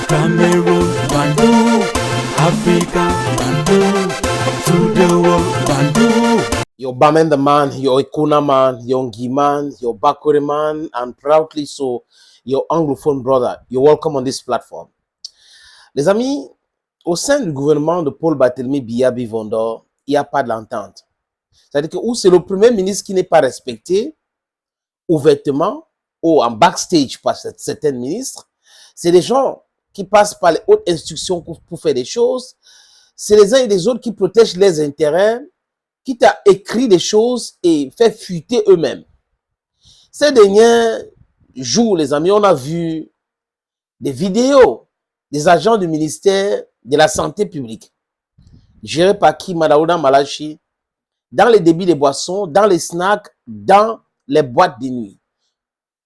Cameroon, Bandung, Africa, Bandung, to the world, Bandung. Your Bamenda man, your Ikuna man, your Ngi man, your Bakure man, and proudly so, your Anglophone brother. You're welcome on this platform. Les amis, au sein du gouvernement de Paul Barthélemy Biya Bivondor, il n'y a pas d'entente. C'est-à-dire que où c'est le premier ministre qui n'est pas respecté ouvertement ou en backstage par certains ministres, c'est des gens qui passent par les hautes instructions pour faire des choses. C'est les uns et les autres qui protègent les intérêts, qui t'a écrit des choses et fait fuiter eux-mêmes. Ces derniers jours, les amis, on a vu des vidéos des agents du ministère de la Santé publique, gérés par qui Madaouda Malachi, dans les débits de boissons, dans les snacks, dans les boîtes de nuit.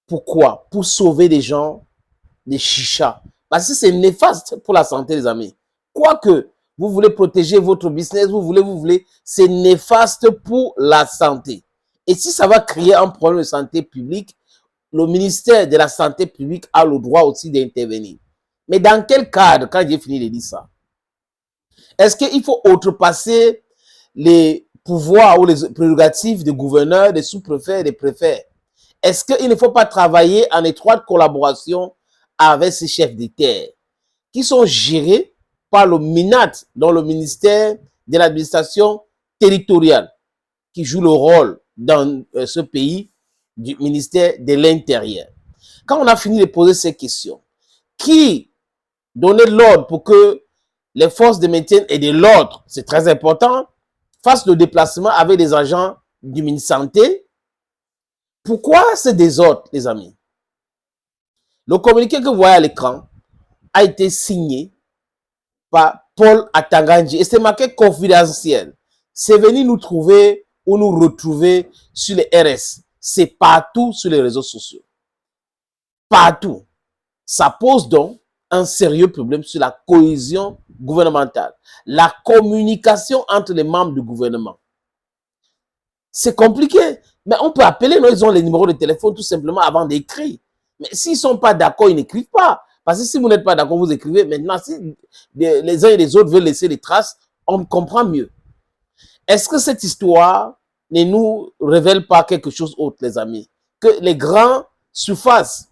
Pourquoi? Pour sauver des gens des chichas. Parce que c'est néfaste pour la santé, les amis. Quoique vous voulez protéger votre business, vous voulez, c'est néfaste pour la santé. Et si ça va créer un problème de santé publique, le ministère de la Santé publique a le droit aussi d'intervenir. Mais dans quel cadre, quand j'ai fini de dire ça? Est-ce qu'il faut outrepasser les pouvoirs ou les prérogatives des gouverneurs, des sous-préfets, des préfets? Est-ce qu'il ne faut pas travailler en étroite collaboration avec ces chefs d'État qui sont gérés par le MINAT, dans le ministère de l'administration territoriale, qui joue le rôle dans ce pays du ministère de l'Intérieur? Quand on a fini de poser ces questions, qui donnait l'ordre pour que les forces de maintien et de l'ordre, c'est très important, fassent le déplacement avec des agents du ministère de la Santé? Pourquoi ce désordre, les amis? Le communiqué que vous voyez à l'écran a été signé par Paul Atangandji et c'est marqué confidentiel. C'est venu nous trouver ou nous retrouver sur les RS. C'est partout sur les réseaux sociaux. Partout. Ça pose donc un sérieux problème sur la cohésion gouvernementale, la communication entre les membres du gouvernement. C'est compliqué, mais on peut appeler, non, ils ont les numéros de téléphone tout simplement avant d'écrire. Mais s'ils ne sont pas d'accord, ils n'écrivent pas. Parce que si vous n'êtes pas d'accord, vous écrivez. Maintenant, si les uns et les autres veulent laisser des traces, on comprend mieux. Est-ce que cette histoire ne nous révèle pas quelque chose d'autre, les amis? Que les grands surfaces,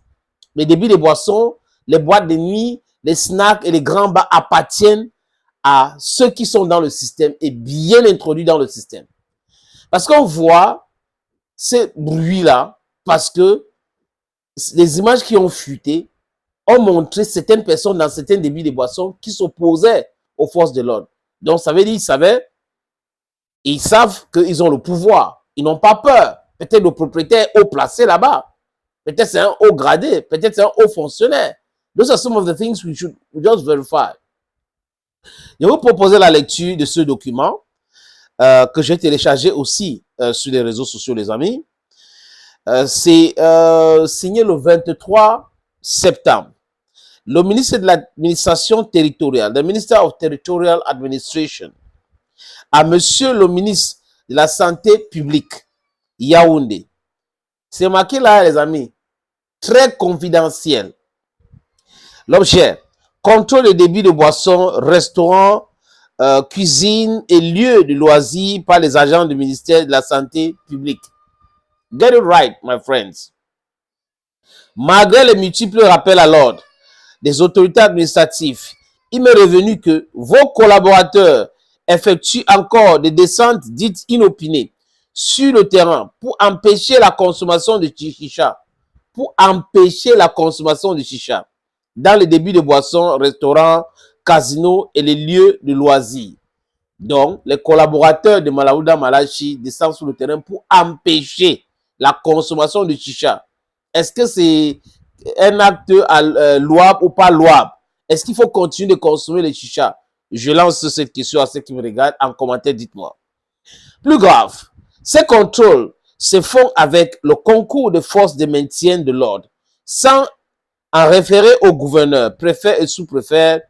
les débits de boissons, les boîtes de nuit, les snacks et les grands bars appartiennent à ceux qui sont dans le système et bien introduits dans le système. Parce qu'on voit ces bruits-là, parce que les images qui ont fuité ont montré certaines personnes dans certains débits de boissons qui s'opposaient aux forces de l'ordre. Donc, ça veut dire qu'ils savaient, ils savent qu'ils ont le pouvoir. Ils n'ont pas peur. Peut-être le propriétaire est haut placé là-bas. Peut-être c'est un haut gradé. Peut-être c'est un haut fonctionnaire. Those are some of the things we should just verify. Je vais vous proposer la lecture de ce document que j'ai téléchargé aussi sur les réseaux sociaux, les amis. C'est signé le 23 septembre. Le ministre de l'administration territoriale, le Minister of Territorial Administration, à monsieur le ministre de la Santé publique, Yaoundé. C'est marqué là, les amis, très confidentiel. L'objet, contrôle des débits de boissons, restaurants, cuisine et lieux de loisirs par les agents du ministère de la Santé publique. Get it right, my friends. Malgré les multiples rappels à l'ordre des autorités administratives, il m'est revenu que vos collaborateurs effectuent encore des descentes dites inopinées sur le terrain pour empêcher la consommation de chicha, dans les débits de boissons, restaurants, casinos et les lieux de loisirs. Donc, les collaborateurs de Madaouda Malachi descendent sur le terrain pour empêcher la consommation de chicha. Est-ce que c'est un acte louable ou pas louable? Est-ce qu'il faut continuer de consommer les chichas? Je lance cette question à ceux qui me regardent. En commentaire, dites-moi. Plus grave, ces contrôles se font avec le concours de forces de maintien de l'ordre, sans en référer au gouverneur, préfet et sous-préfet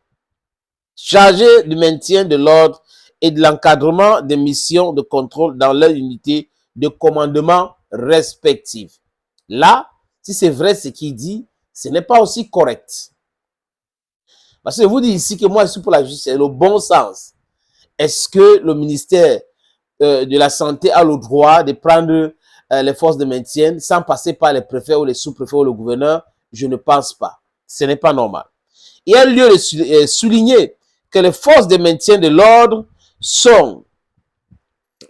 chargés du maintien de l'ordre et de l'encadrement des missions de contrôle dans leur unité de commandement respectives. Là, si c'est vrai ce qu'il dit, ce n'est pas aussi correct. Parce que je vous dis ici que moi, je suis pour la justice, le bon sens. Est-ce que le ministère de la Santé a le droit de prendre les forces de maintien sans passer par les préfets ou les sous-préfets ou le gouverneur? Je ne pense pas. Ce n'est pas normal. Il y a lieu de souligner que les forces de maintien de l'ordre sont,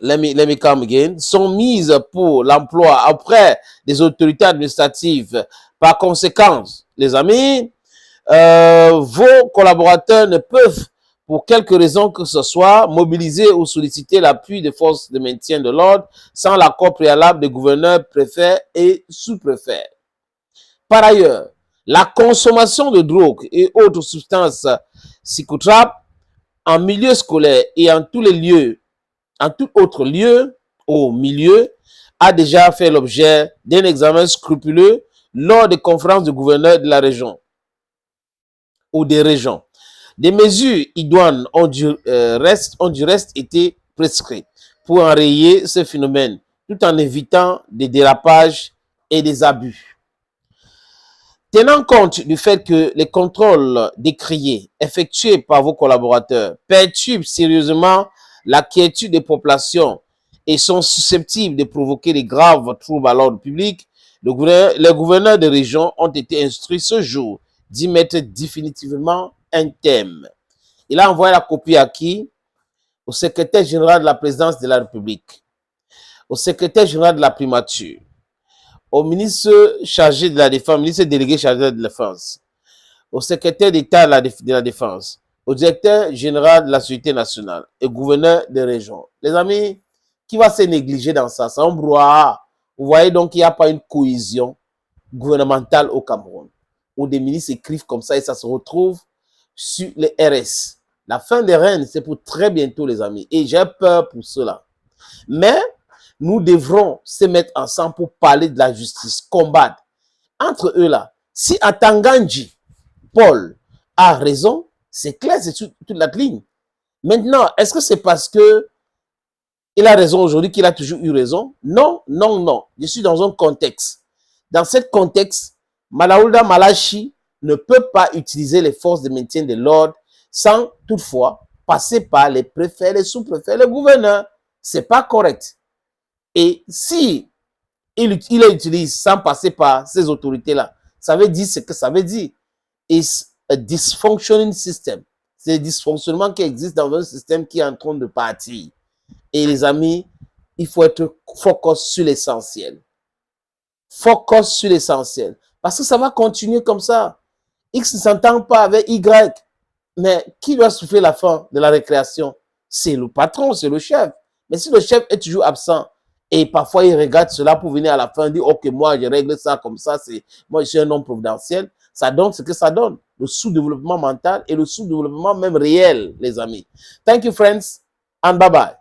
let me come again, sont mises pour l'emploi auprès des autorités administratives. Par conséquent, les amis, vos collaborateurs ne peuvent, pour quelque raison que ce soit, mobiliser ou solliciter l'appui des forces de maintien de l'ordre sans l'accord préalable des gouverneurs, préfets et sous-préfets. Par ailleurs, la consommation de drogue et autres substances psychotropes en milieu scolaire et en tous les lieux, en tout autre lieu ou milieu, a déjà fait l'objet d'un examen scrupuleux lors des conférences de gouverneurs de la région ou des régions. Des mesures idoines ont du reste été prescrites pour enrayer ce phénomène, tout en évitant des dérapages et des abus. Tenant compte du fait que les contrôles décriés effectués par vos collaborateurs perturbent sérieusement la quiétude des populations et sont susceptibles de provoquer de graves troubles à l'ordre public, les gouverneurs de région ont été instruits ce jour d'y mettre définitivement un thème. Il a envoyé la copie à qui? Au secrétaire général de la présidence de la République, au secrétaire général de la primature, au ministre chargé de la Défense, ministre délégué chargé de la Défense, au secrétaire d'État de la Défense, au directeur général de la Sécurité nationale et gouverneur des régions. Les amis, qui va se négliger dans ça? C'est un brouhaha. Vous voyez donc qu'il n'y a pas une cohésion gouvernementale au Cameroun, où des ministres écrivent comme ça et ça se retrouve sur les RS. La fin des règnes, c'est pour très bientôt, les amis. Et j'ai peur pour cela. Mais nous devrons se mettre ensemble pour parler de la justice, combattre. Entre eux là, si Atanganji, Paul, a raison, c'est clair, c'est toute la ligne. Maintenant, est-ce que c'est parce que il a raison aujourd'hui qu'il a toujours eu raison? Non, non, non. Je suis dans un contexte. Dans ce contexte, Malaouda Malachi ne peut pas utiliser les forces de maintien de l'ordre sans toutefois passer par les préfets, les sous-préfets, les gouverneurs. C'est pas correct. Et si il les utilise sans passer par ces autorités-là, ça veut dire ce que ça veut dire. It's a dysfunctioning system. C'est le dysfonctionnement qui existe dans un système qui est en train de partir. Et les amis, il faut être focus sur l'essentiel. Focus sur l'essentiel. Parce que ça va continuer comme ça. X ne s'entend pas avec Y. Mais qui doit souffler la fin de la récréation? C'est le patron, c'est le chef. Mais si le chef est toujours absent, et parfois il regarde cela pour venir à la fin, dire, ok, moi je règle ça comme ça, moi je suis un homme providentiel, ça donne ce que ça donne. Le sous-développement mental et le sous-développement même réel, les amis. Thank you, friends, and bye-bye.